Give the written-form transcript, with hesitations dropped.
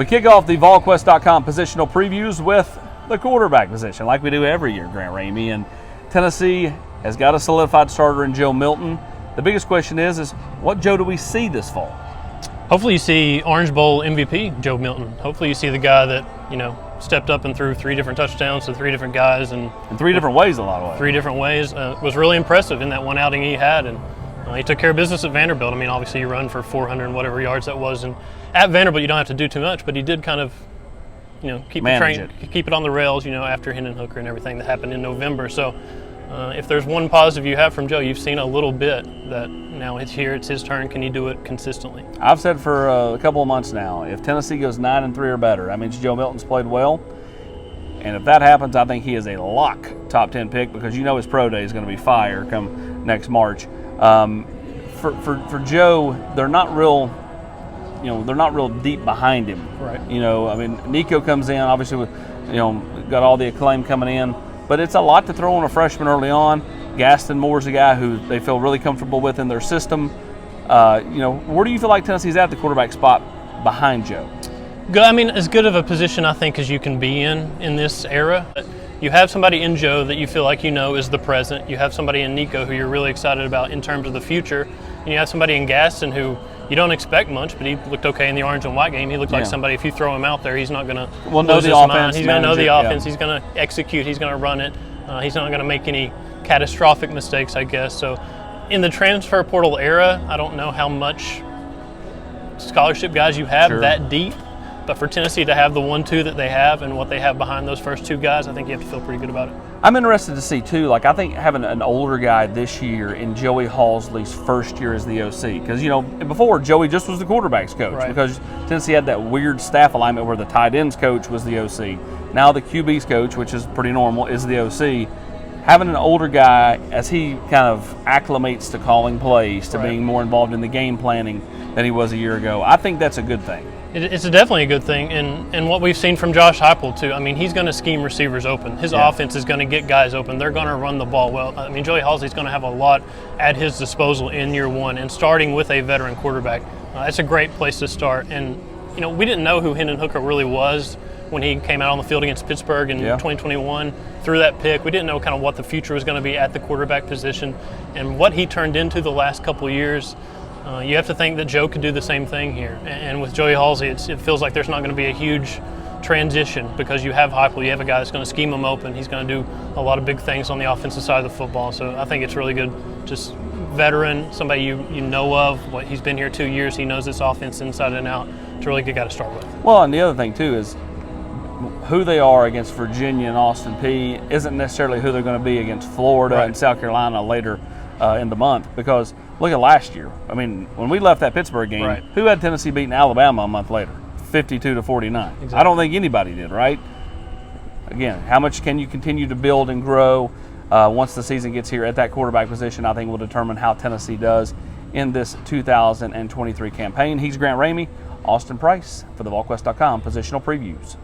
We kick off the Volquest.com positional previews with the quarterback position, like we do every year, Grant Ramey. And Tennessee has got a solidified starter in Joe Milton. The biggest question is what Joe do we see this fall? Hopefully you see Orange Bowl MVP Joe Milton. Hopefully you see the guy that, stepped up and threw 3 different touchdowns to 3 different guys. And in 3 different ways, a lot of ways. 3 different ways. Was really impressive in that one outing he had. And he took care of business at Vanderbilt. I mean, obviously you run for 400 and whatever yards that was. And at Vanderbilt you don't have to do too much, but he did kind of, keep it on the rails, after Hendon Hooker and everything that happened in November. So if there's one positive you have from Joe, you've seen a little bit that now it's here, it's his turn. Can he do it consistently? I've said for a couple of months now, if Tennessee goes 9-3 or better, that means Joe Milton's played well. And if that happens, I think he is a lock top 10 pick because his pro day is going to be fire come next March. For Joe, they're not real deep behind him. Right. Nico comes in, obviously with, got all the acclaim coming in, but it's a lot to throw on a freshman early on. Gaston Moore's a guy who they feel really comfortable with in their system. Where do you feel like Tennessee's at the quarterback spot behind Joe? Good. I mean, as good of a position I think as you can be in this era. You have somebody in Joe that you feel like is the present. You have somebody in Nico who you're really excited about in terms of the future. And you have somebody in Gaston who you don't expect much, but he looked okay in the orange and white game. He looked like somebody, if you throw him out there, he's not going to lose his mind. He's going to know the offense. He's going to execute. He's going to run it. He's not going to make any catastrophic mistakes, I guess. So in the transfer portal era, I don't know how much scholarship guys you have that deep. But for Tennessee to have the 1-2 that they have and what they have behind those first 2 guys, I think you have to feel pretty good about it. I'm interested to see, too, I think having an older guy this year in Joey Halsey's first year as the OC. Because, before, Joey just was the quarterback's coach because Tennessee had that weird staff alignment where the tight ends coach was the OC. Now the QB's coach, which is pretty normal, is the OC. Having an older guy, as he kind of acclimates to calling plays, to being more involved in the game planning than he was a year ago, I think that's a good thing. It's definitely a good thing, and what we've seen from Josh Heupel too. I mean, he's going to scheme receivers open. His offense is going to get guys open. They're going to run the ball well. I mean, Joey Halsey's going to have a lot at his disposal in year 1, and starting with a veteran quarterback, that's a great place to start. And we didn't know who Hendon Hooker really was when he came out on the field against Pittsburgh in 2021. Through that pick, we didn't know kind of what the future was going to be at the quarterback position, and what he turned into the last couple of years. You have to think that Joe could do the same thing here. And with Joey Halsey, it feels like there's not going to be a huge transition because you have Heupel, you have a guy that's going to scheme him open. He's going to do a lot of big things on the offensive side of the football. So I think it's really good. Just veteran, somebody you know of. He's been here 2 years. He knows this offense inside and out. It's a really good guy to start with. Well, and the other thing, too, is who they are against Virginia and Austin Peay isn't necessarily who they're going to be against Florida and South Carolina later in the month, because look at last year. I mean, when we left that Pittsburgh game, who had Tennessee beating Alabama a month later? 52-49. Exactly. I don't think anybody did, right? Again, how much can you continue to build and grow once the season gets here at that quarterback position, I think will determine how Tennessee does in this 2023 campaign. He's Grant Ramey, Austin Price for the Volquest.com positional previews.